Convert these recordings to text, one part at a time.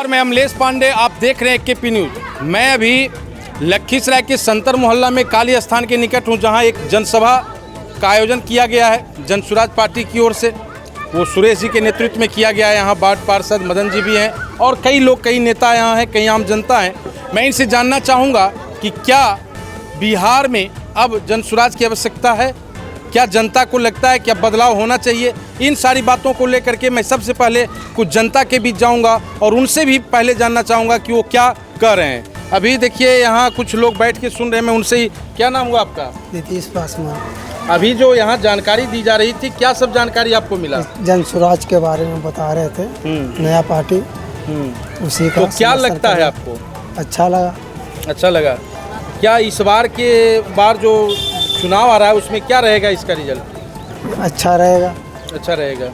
नमस्कार, मैं अमलेश पांडे, आप देख रहे हैं केपी न्यूज़। मैं अभी लखीसराय के संतर मोहल्ला में काली स्थान के निकट हूं, जहां एक जनसभा का आयोजन किया गया है जन सुराज पार्टी की ओर से। वो सुरेश जी के नेतृत्व में किया गया है। यहाँ वार्ड पार्षद मदन जी भी हैं और कई लोग, कई नेता यहाँ हैं, कई आम जनता हैं। मैं इनसे जानना चाहूँगा कि क्या बिहार में अब जन सुराज की आवश्यकता है, क्या जनता को लगता है क्या बदलाव होना चाहिए। इन सारी बातों को लेकर के मैं सबसे पहले कुछ जनता के बीच जाऊंगा और उनसे भी पहले जानना चाहूँगा कि वो क्या कर रहे हैं। अभी देखिए यहाँ कुछ लोग बैठ के सुन रहे हैं, मैं उनसे ही। क्या नाम हुआ आपका? नीतीश पासवान। अभी जो यहाँ जानकारी दी जा रही थी, क्या सब जानकारी आपको मिला? जन सुराज के बारे में बता रहे थे, नया पार्टी उसी का। तो क्या लगता है आपको? अच्छा लगा। अच्छा लगा। क्या इस बार के बार जो चुनाव आ रहा है उसमें क्या रहेगा इसका रिजल्ट? अच्छा रहेगा। अच्छा रहेगा।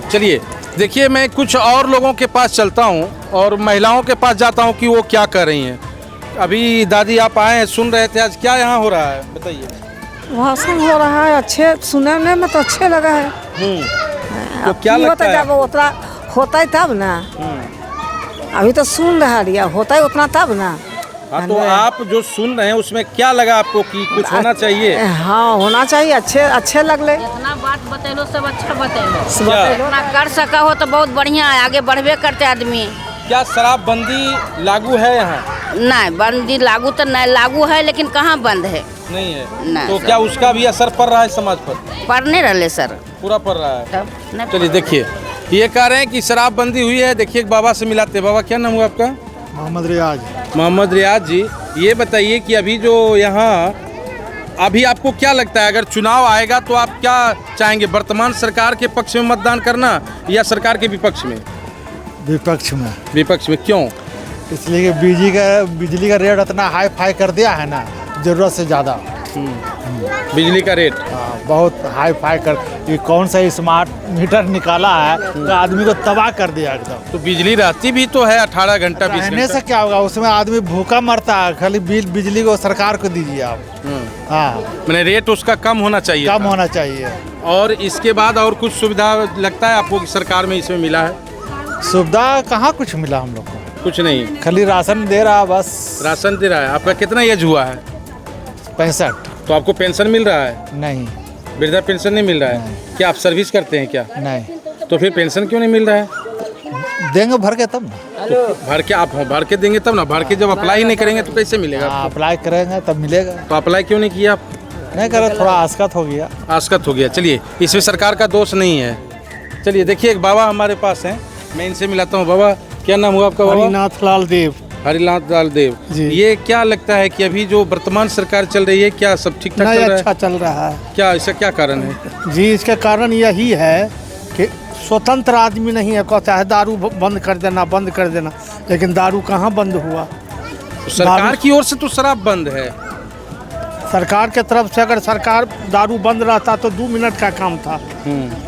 चलिए देखिए, मैं कुछ और लोगों के पास चलता हूं और महिलाओं के पास जाता हूं कि वो क्या कर रही हैं। अभी दादी आप आए हैं, सुन रहे थे, आज क्या यहाँ हो रहा है बताइए? भाषण हो रहा है, अच्छे सुनने में तो अच्छे लगा है। तो क्या लगता है? जब उतना होता है तब ना, अभी तो सुन रहा लिया, होता है उतना तब ना। हाँ, तो आप जो सुन रहे हैं उसमें क्या लगा आपको कि कुछ होना चाहिए? हाँ, होना चाहिए। अच्छे लगले। इतना बात बतेलो, सब अच्छा बतेलो। क्या? इतना कर सका हो तो बहुत बढ़िया है, आगे बढ़वे करते आदमी। क्या शराबबंदी लागू है यहाँ? नहीं, बंदी लागू तो नहीं लागू है, लेकिन कहाँ बंद है? नहीं है। नहीं, तो सर। क्या उसका भी असर पड़ रहा है समाज पर? पढ़ने रहे सर, पूरा पड़ रहा है। तब नहीं। चलिए देखिए, ये कह रहे हैं कि शराबबंदी हुई है। देखिए एक बाबा से मिलाते हैं। बाबा क्या नाम हुआ आपका? मोहम्मद रियाज। मोहम्मद रियाज जी, ये बताइए कि अभी जो यहाँ अभी आपको क्या लगता है, अगर चुनाव आएगा तो आप क्या चाहेंगे? वर्तमान सरकार के पक्ष में मतदान करना या सरकार के विपक्ष में? विपक्ष में। विपक्ष में क्यों? इसलिए कि बिजली का रेट इतना हाई फाई कर दिया है ना, जरूरत से ज़्यादा। बिजली का रेट बहुत हाई फाई कर, ये कौन सा स्मार्ट मीटर निकाला है तो आदमी को तबाह कर दिया एकदम। तो बिजली रहती भी तो है 18 घंटा 20 रहने घंटा। से क्या होगा, उसमें आदमी भूखा मरता है। खाली बिजली को सरकार को दीजिए आप। हाँ, मैंने रेट उसका कम होना चाहिए कम था। होना चाहिए। और इसके बाद और कुछ सुविधा लगता है आपको कि सरकार में इसमें मिला है? सुविधा कहाँ कुछ मिला हम लोग को, कुछ नहीं। खाली राशन दे रहा बस। राशन दे रहा है। आपका कितना एज हुआ है? 65। तो आपको पेंशन मिल रहा है? नहीं। वृद्धा पेंशन नहीं मिल रहा है? क्या आप सर्विस करते हैं क्या? नहीं। तो फिर पेंशन क्यों नहीं मिल रहा है? देंगे भर के तब ना। तो भर के आप भर के देंगे तब ना। भर के जब अप्लाई नहीं करेंगे तो कैसे मिलेगा आपको? अप्लाई करेंगे तब मिलेगा। तो अप्लाई क्यों नहीं किया आप? नहीं करे, थोड़ा आस्कत हो गया। आस्कत हो गया। चलिए, इसमें सरकार का दोष नहीं है। चलिए देखिए, एक बाबा हमारे पास हैं, मैं इनसे मिलाता हूँ। बाबा क्या नाम हुआ आपका? बाबा हरिनाथ लाल देव। हरिनाथ लाल देव जी। ये क्या लगता है कि अभी जो वर्तमान सरकार चल रही है, क्या सब ठीक ठाक चल रहा है? अच्छा चल रहा है क्या इसका क्या कारण है? जी। इसका कारण यही है कि स्वतंत्र आदमी नहीं है। कहता है दारू बंद कर देना, लेकिन दारू कहाँ बंद हुआ? तो सरकार की ओर से तो शराब बंद है। सरकार के तरफ से अगर सरकार दारू बंद रहता तो 2 मिनट का काम था।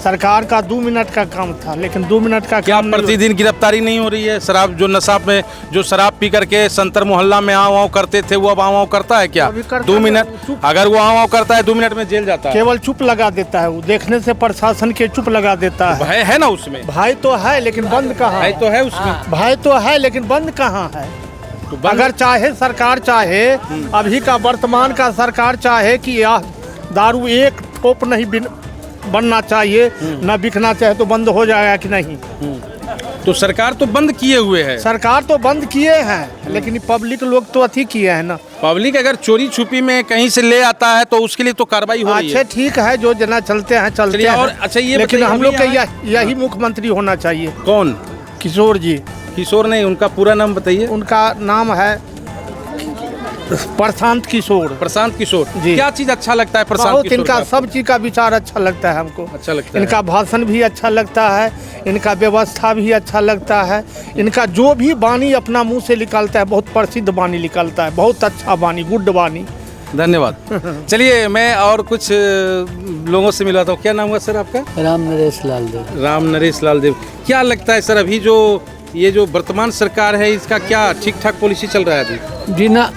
सरकार का 2 मिनट का काम था, लेकिन 2 मिनट का क्या काम नहीं प्रतिदिन गिरफ्तारी नहीं हो रही है? शराब जो नशा में जो शराब पी करके संतर मोहल्ला में आओ करते थे, वो अब आओ करता है क्या? अभी करता 2 है, मिनट अगर वो आओ करता है 2 मिनट में जेल जाता है। केवल चुप लगा देता है वो, देखने से प्रशासन के चुप लगा देता है। भय है ना उसमें? भाई तो है लेकिन बंद कहाँ? भय तो है उसमें। भाई तो है लेकिन बंद कहाँ है? तो बंद- अगर चाहे सरकार चाहे, अभी का वर्तमान का सरकार चाहे कि यह दारू एक ठोप नहीं बनना चाहिए, न बिकना चाहिए, तो बंद हो जाएगा कि नहीं? तो सरकार तो बंद किए हुए है। सरकार तो बंद किए हैं, लेकिन पब्लिक लोग तो अथी किए हैं ना। पब्लिक अगर चोरी छुपी में कहीं से ले आता है तो उसके लिए तो कार्रवाई हो रही है। अच्छे ठीक है, जो जना चलते हैं चलिए, हैं। और अच्छा ये लेकिन बताइए, हम लोग अभी के यही मुख्यमंत्री होना चाहिए। कौन? किशोर जी। किशोर नहीं, उनका पूरा नाम बताइए। उनका नाम है प्रशांत किशोर। प्रशांत किशोर जी। क्या चीज अच्छा लगता है प्रशांत बहुत किशोर इनका का? सब चीज का विचार अच्छा लगता है हमको। अच्छा लगता है। इनका भाषण भी अच्छा लगता है, इनका व्यवस्था भी अच्छा लगता है। इनका जो भी वाणी अपना मुंह से निकालता है, बहुत प्रसिद्ध वाणी निकालता है, बहुत अच्छा वाणी, गुड वाणी। धन्यवाद। चलिए मैं और कुछ लोगों से मिलवाता हूँ। क्या नाम हुआ सर आपका? राम नरेश लाल देव। राम नरेश लाल देव। क्या लगता है सर, अभी जो ये जो वर्तमान सरकार है, इसका क्या ठीक ठाक पॉलिसी चल रहा है अभी? जी ना,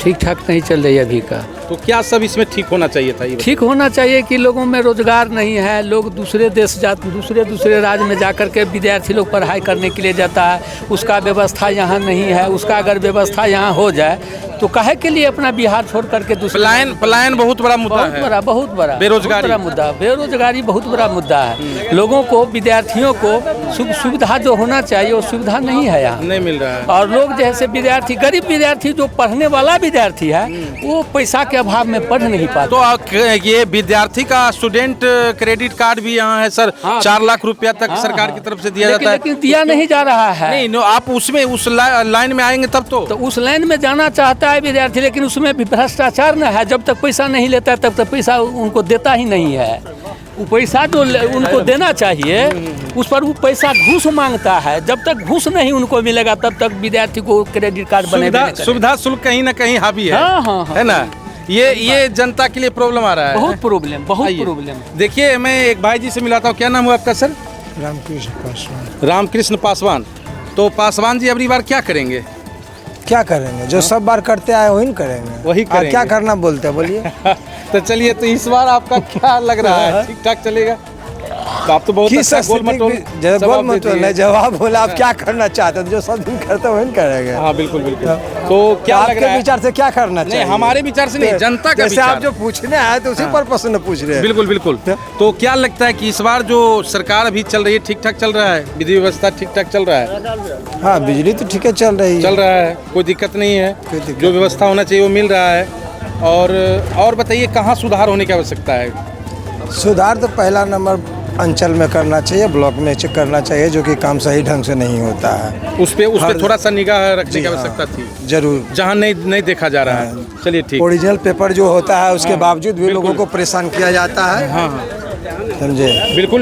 ठीक ठाक नहीं चल रही अभी का। तो क्या सब इसमें ठीक होना चाहिए था? ये ठीक होना चाहिए कि लोगों में रोजगार नहीं है, लोग दूसरे देश जाते, दूसरे राज्य में जाकर के विद्यार्थी लोग पढ़ाई करने के लिए जाता है, उसका व्यवस्था यहाँ नहीं है। उसका अगर व्यवस्था यहाँ हो जाए तो काहे के लिए अपना बिहार छोड़ करके दूसरे पलायन बहुत बड़ा मुद्दा है। बहुत बड़ा बेरोजगारी बहुत बड़ा मुद्दा, बेरोजगारी बहुत बड़ा मुद्दा है। लोगों को, विद्यार्थियों को सुविधा जो होना चाहिए वो सुविधा नहीं है यहाँ, नहीं मिल रहा है। और लोग जैसे विद्यार्थी, गरीब विद्यार्थी जो पढ़ने वाला विद्यार्थी है वो पैसा के अभाव में पढ़ नहीं पाता। तो ये विद्यार्थी का स्टूडेंट क्रेडिट कार्ड भी यहाँ है सर, 4 लाख रुपया तक सरकार की तरफ से दिया जाता है, लेकिन दिया नहीं जा रहा है। नहीं, आप उसमें उस लाइन में आएंगे तब तो उस लाइन में जाना चाहता है विद्यार्थी, लेकिन उसमें भी भ्रष्टाचार न है। जब तक पैसा नहीं लेता है तब तक पैसा उनको देता ही नहीं है। वो पैसा जो उनको देना चाहिए उस पर वो पैसा घूस मांगता है। जब तक घूस नहीं उनको मिलेगा तब तक विद्यार्थी को क्रेडिट कार्ड बने। सुविधा शुल्क कहीं ना कहीं हावी है। हाँ। है ना, ये जनता के लिए प्रॉब्लम आ रहा है। बहुत प्रॉब्लम। देखिए, मैं एक भाई जी से मिलाता हूँ। क्या नाम हुआ आपका सर? रामकृष्ण पासवान। तो पासवान जी अगली बार क्या करेंगे? क्या करेंगे? जो सब बार करते आए वही करेंगे। वही करेंगे। क्या करना बोलते हैं बोलिए। तो चलिए, तो इस बार आपका क्या लग रहा है, ठीक ठाक चलेगा? तो आप तो बहुत अच्छा गोल मटोल नहीं जवाब बोला। आप क्या करना चाहते हैं? जो सब दिन करते वही करेंगे। हाँ, बिल्कुल। तो क्या लग रहा है विचार से क्या करना चाहिए? हमारे विचार से नहीं, जनता का विचार। आप जो पूछने आए तो उसी पर प्रश्न पूछ रहे हैं। बिल्कुल। तो क्या लगता है कि इस बार जो सरकार अभी चल रही है ठीक ठाक चल रहा है? विधि व्यवस्था ठीक ठाक चल रहा है? हाँ, बिजली तो ठीक है चल रहा है, कोई दिक्कत नहीं है। जो व्यवस्था होना चाहिए वो मिल रहा है। और बताइए, कहाँ सुधार होने की आवश्यकता है? सुधार तो पहला नंबर अंचल में करना चाहिए, ब्लॉक में करना चाहिए, जो कि काम सही ढंग से नहीं होता है। उस पे थोड़ा सा निगाह रखने की आवश्यकता थी, जरूर, जहाँ नहीं देखा जा रहा है। चलिए, ठीक। ओरिजिनल पेपर जो होता है उसके बावजूद भी लोगों को परेशान किया जाता है। हाँ, समझे?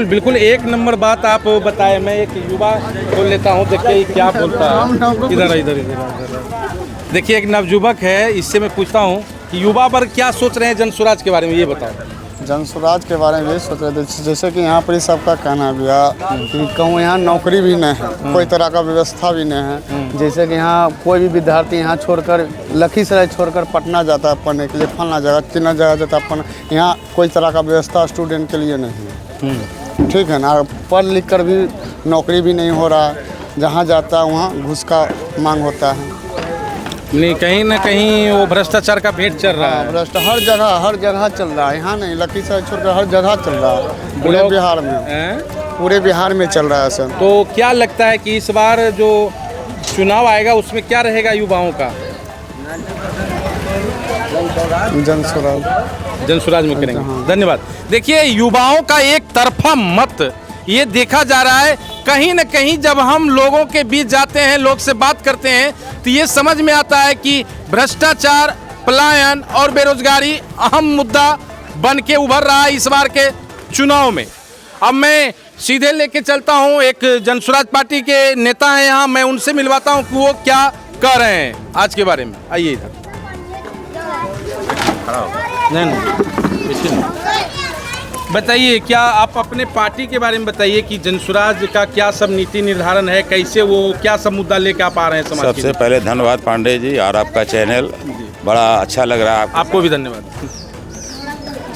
बिल्कुल एक नंबर बात आप बताए। मैं एक युवा बोल लेता हूँ, देखिए क्या बोलता है। इधर देखिए, एक नवयुवक है, इससे मैं पूछता हूँ कि युवा पर क्या सोच रहे हैं जन स्वराज के बारे में, ये बताओ। जन स्वराज के बारे में ये सोच रहे थे, जैसे कि यहाँ पर सबका कहना भी है कि कहूँ यहाँ नौकरी भी नहीं है, कोई तरह का व्यवस्था भी नहीं है। जैसे कि यहाँ कोई भी विद्यार्थी यहाँ छोड़कर, लखीसराय छोड़कर पटना जाता है पढ़ने के लिए, फलना जगह चिन्ह जगह जाता है पढ़ना। यहाँ कोई तरह का व्यवस्था स्टूडेंट के लिए नहीं है, ठीक है ना। पढ़ लिख कर भी नौकरी भी नहीं हो रहा है, जहाँ जाता है वहाँ घूस का मांग होता है। नहीं, कहीं ना कहीं वो भ्रष्टाचार का भेंट चल रहा है। भ्रष्टाचार हर जगह चल रहा है, यहाँ नहीं, लखीसराय छोड़कर हर जगह चल रहा है, पूरे बिहार में। पूरे बिहार में चल रहा है सर। तो क्या लगता है कि इस बार जो चुनाव आएगा उसमें क्या रहेगा युवाओं का? जन स्वराज में करेंगे। धन्यवाद। देखिए, युवाओं का एक तरफा मत ये देखा जा रहा है। कहीं न कहीं जब हम लोगों के बीच जाते हैं, लोग से बात करते हैं, तो ये समझ में आता है कि भ्रष्टाचार, पलायन और बेरोजगारी अहम मुद्दा बन के उभर रहा है इस बार के चुनाव में। अब मैं सीधे लेके चलता हूँ, एक जन स्वराज पार्टी के नेता हैं यहाँ, मैं उनसे मिलवाता हूँ कि वो क्या कह रहे हैं आज के बारे में। आइए इधर। नहीं, बताइए, क्या आप अपने पार्टी के बारे में बताइए कि जन स्वराज का क्या सब नीति निर्धारण है, कैसे वो क्या सब मुद्दा लेके आप आ रहे हैं समाज के? सबसे पहले धन्यवाद पांडे जी, और आपका चैनल बड़ा अच्छा लग रहा है। आपको भी धन्यवाद।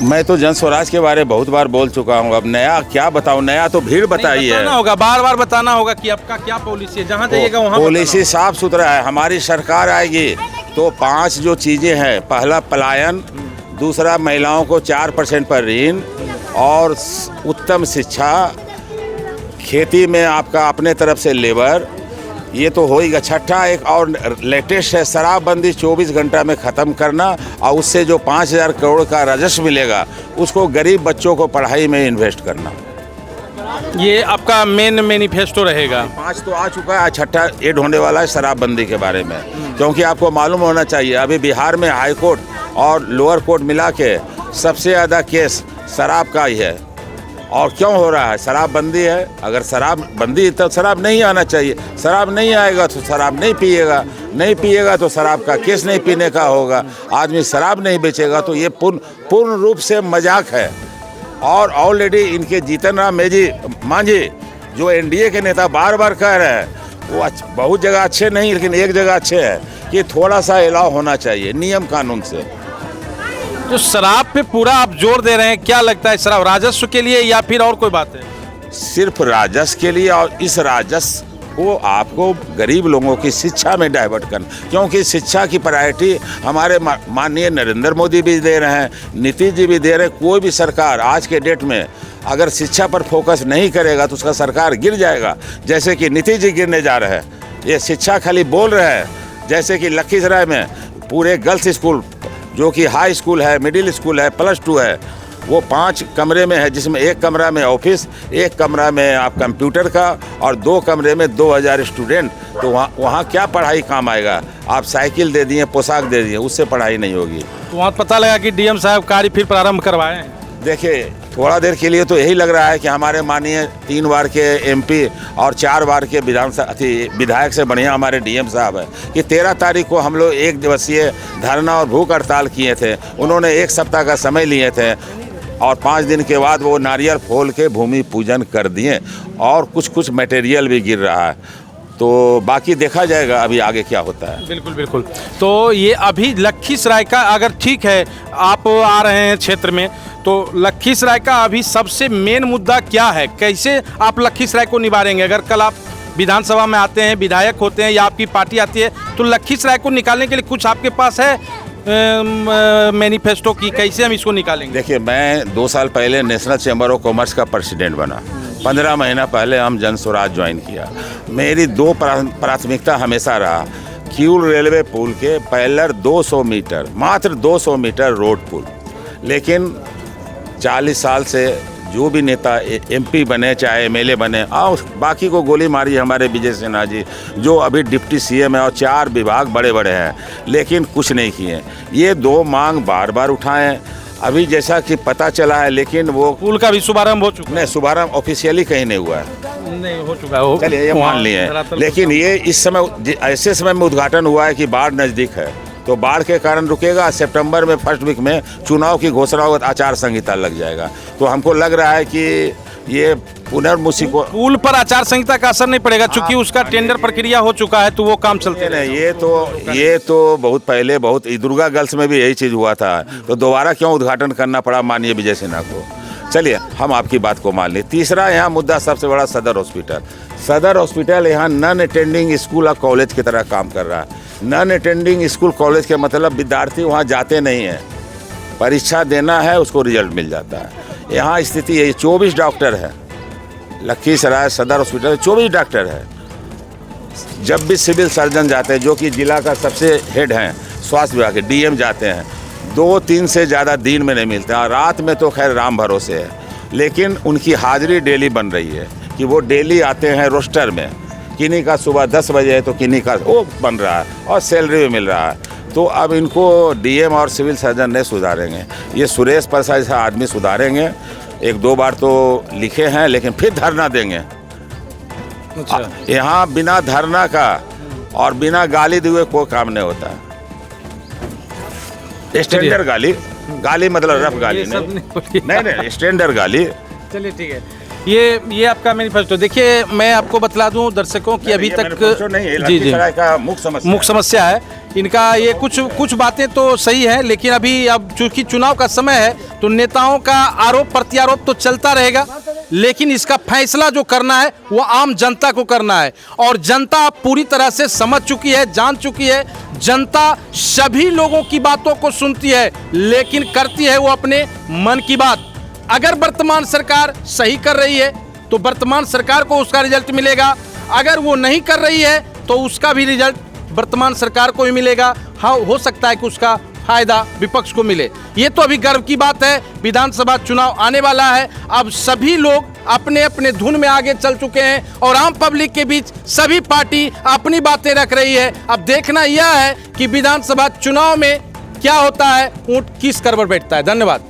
मैं तो जन स्वराज के बारे में बहुत बार बोल चुका हूँ, अब नया क्या बताऊँ? नया तो भीड़ बताइए। बताना होगा, बार बताना होगा कि आपका क्या पॉलिसी है, जहाँ जाइएगा वहाँ पॉलिसी साफ सुथरा है। हमारी सरकार आएगी तो 5 जो चीज़ें हैं, पहला पलायन, दूसरा महिलाओं को 4% पर ऋण, और उत्तम शिक्षा, खेती में आपका अपने तरफ से लेबर, ये तो होएगा। छठा एक और लेटेस्ट है, शराबबंदी 24 घंटा में ख़त्म करना, और उससे जो 5000 करोड़ का राजस्व मिलेगा उसको गरीब बच्चों को पढ़ाई में इन्वेस्ट करना। ये आपका मेन मैनिफेस्टो रहेगा। 5 तो आ चुका है, छठा ऐड होने वाला है शराबबंदी के बारे में। क्योंकि आपको मालूम होना चाहिए, अभी बिहार में हाई कोर्ट और लोअर कोर्ट मिला के सबसे ज़्यादा केस शराब का ही है। और क्यों हो रहा है? शराबबंदी है। अगर शराबबंदी तो शराब नहीं आना चाहिए, शराब नहीं आएगा तो शराब नहीं पिएगा तो शराब का केस नहीं पीने का होगा, आदमी शराब नहीं बेचेगा। तो ये पूर्ण रूप से मजाक है। और ऑलरेडी इनके जीतन राम मांझी जो एनडीए के नेता बार बार कह रहे हैं, वो बहुत जगह अच्छे नहीं, लेकिन एक जगह अच्छे हैं कि थोड़ा सा अलाव होना चाहिए नियम कानून से। जो शराब पे पूरा आप जोर दे रहे हैं, क्या लगता है शराब राजस्व के लिए या फिर और कोई बात है? सिर्फ राजस्व के लिए, और इस राजस्व को आपको गरीब लोगों की शिक्षा में डाइवर्ट करना, क्योंकि शिक्षा की प्रायोरिटी हमारे माननीय नरेंद्र मोदी भी दे रहे हैं, नीतीश जी भी दे रहे हैं। कोई भी सरकार आज के डेट में अगर शिक्षा पर फोकस नहीं करेगा तो उसका सरकार गिर जाएगा, जैसे कि नीतीश जी गिरने जा रहे हैं। ये शिक्षा खाली बोल रहे हैं, जैसे कि लखीसराय में पूरे गर्ल्स स्कूल जो कि हाई स्कूल है, मिडिल स्कूल है, +2 है, वो 5 कमरे में है, जिसमें एक कमरा में ऑफिस, एक कमरा में आप कंप्यूटर का और 2 कमरे में 2000 स्टूडेंट। तो वहाँ क्या पढ़ाई काम आएगा? आप साइकिल दे दिए, पोशाक दे दिए, उससे पढ़ाई नहीं होगी। तो वहाँ पता लगा कि डीएम साहब कार्य फिर प्रारंभ करवाए हैं। देखिए, थोड़ा देर के लिए तो यही लग रहा है कि हमारे माननीय 3 बार के एमपी और 4 बार के विधायक से बढ़िया हमारे डीएम साहब है कि 13 तारीख को हम लोग 1 दिवसीय धरना और भूख हड़ताल किए थे। उन्होंने 1 सप्ताह का समय लिए थे और 5 दिन के बाद वो नारियल फोल के भूमि पूजन कर दिए और कुछ मटेरियल भी गिर रहा है। तो बाकी देखा जाएगा अभी आगे क्या होता है। बिल्कुल बिल्कुल। तो ये अभी लखीसराय का, अगर ठीक है आप आ रहे हैं क्षेत्र में, तो लखीसराय का अभी सबसे मेन मुद्दा क्या है? कैसे आप लखीसराय को निवारेंगे? अगर कल आप विधानसभा में आते हैं, विधायक होते हैं या आपकी पार्टी आती है, तो लखीसराय को निकालने के लिए कुछ आपके पास है मैनिफेस्टो की? कैसे हम इसको निकालेंगे? देखिए, मैं 2 साल पहले नेशनल चैम्बर ऑफ कॉमर्स का प्रेसिडेंट बना। 15 महीना पहले हम जन स्वराज ज्वाइन किया। मेरी 2 प्राथमिकता हमेशा रहा, किऊल रेलवे पुल के पैरेलल 200 मीटर, मात्र 200 मीटर रोड पुल। लेकिन 40 साल से जो भी नेता एमपी बने चाहे एमएलए बने, और बाकी को गोली मारी हमारे विजय सिन्हा जी, जो अभी डिप्टी सीएम है और 4 विभाग बड़े बड़े हैं, लेकिन कुछ नहीं किए। ये 2 मांग बार बार उठाएं, अभी जैसा कि पता चला है, लेकिन वो पुल का भी शुभारंभ हो चुका नहीं, शुभारंभ ऑफिशियली कहीं नहीं हुआ है। नहीं हो चुका है, चलिए ये मान लिए, लेकिन ये इस समय ऐसे समय में उद्घाटन हुआ है कि बाढ़ नज़दीक है, तो बाढ़ के कारण रुकेगा। सितंबर में फर्स्ट वीक में चुनाव की घोषणा होगा, आचार संहिता लग जाएगा। तो हमको लग रहा है कि ये पुनर्मुसी को पुल पर आचार संहिता का असर नहीं पड़ेगा, चूंकि उसका टेंडर प्रक्रिया हो चुका है, तो वो काम चलते नहीं। ये तो बहुत पहले, बहुत दुर्गा गर्ल्स में भी यही चीज़ हुआ था, तो दोबारा क्यों उद्घाटन करना पड़ा माननीय विजय सिन्हा को? चलिए हम आपकी बात को मान लें। तीसरा यहाँ मुद्दा सबसे बड़ा सदर हॉस्पिटल। सदर हॉस्पिटल यहाँ नॉन अटेंडिंग स्कूल और कॉलेज की तरह काम कर रहा है। नॉन अटेंडिंग स्कूल कॉलेज के मतलब विद्यार्थी वहाँ जाते नहीं हैं, परीक्षा देना है, उसको रिजल्ट मिल जाता है। यहाँ स्थिति है, 24 डॉक्टर है लखीसराय सदर हॉस्पिटल, 24 डॉक्टर है। जब भी सिविल सर्जन जाते हैं, जो कि जिला का सबसे हेड हैं स्वास्थ्य विभाग के, डीएम जाते हैं, 2-3 से ज़्यादा दिन में नहीं मिलते हैं। रात में तो खैर राम भरोसे है, लेकिन उनकी हाजिरी डेली बन रही है कि वो डेली आते हैं रोस्टर में। किन्हीं का सुबह 10 बजे है तो किन्हीं का वो बन रहा है और सैलरी भी मिल रहा है। तो अब इनको डीएम और सिविल सर्जन नहीं सुधारेंगे, ये सुरेश प्रसाद जैसा आदमी सुधारेंगे। 1-2 बार तो लिखे हैं, लेकिन फिर धरना देंगे। अच्छा। यहाँ बिना धरना का और बिना गाली दिए कोई काम नहीं होता। स्टैंडर्ड गाली मतलब रफ गाली नहीं, स्टैंडर्ड गाली। चलिए ठीक है, ये आपका मैनिफेस्टो। देखिए, मैं आपको बतला दूं दर्शकों कि अभी तक जी का मुख्य समस्या है इनका। ये कुछ बातें तो सही है, लेकिन अभी अब चूंकि चुनाव का समय है, तो नेताओं का आरोप प्रत्यारोप तो चलता रहेगा, लेकिन इसका फैसला जो करना है वो आम जनता को करना है। और जनता पूरी तरह से समझ चुकी है, जान चुकी है। जनता सभी लोगों की बातों को सुनती है, लेकिन करती है वो अपने मन की बात। अगर वर्तमान सरकार सही कर रही है तो वर्तमान सरकार को उसका रिजल्ट मिलेगा, अगर वो नहीं कर रही है तो उसका भी रिजल्ट वर्तमान सरकार को ही मिलेगा। हाँ, हो सकता है कि उसका फायदा विपक्ष को मिले। ये तो अभी गर्व की बात है, विधानसभा चुनाव आने वाला है। अब सभी लोग अपने अपने धुन में आगे चल चुके हैं और आम पब्लिक के बीच सभी पार्टी अपनी बातें रख रही है। अब देखना यह है कि विधानसभा चुनाव में क्या होता है, ऊंट किस करवट बैठता है। धन्यवाद।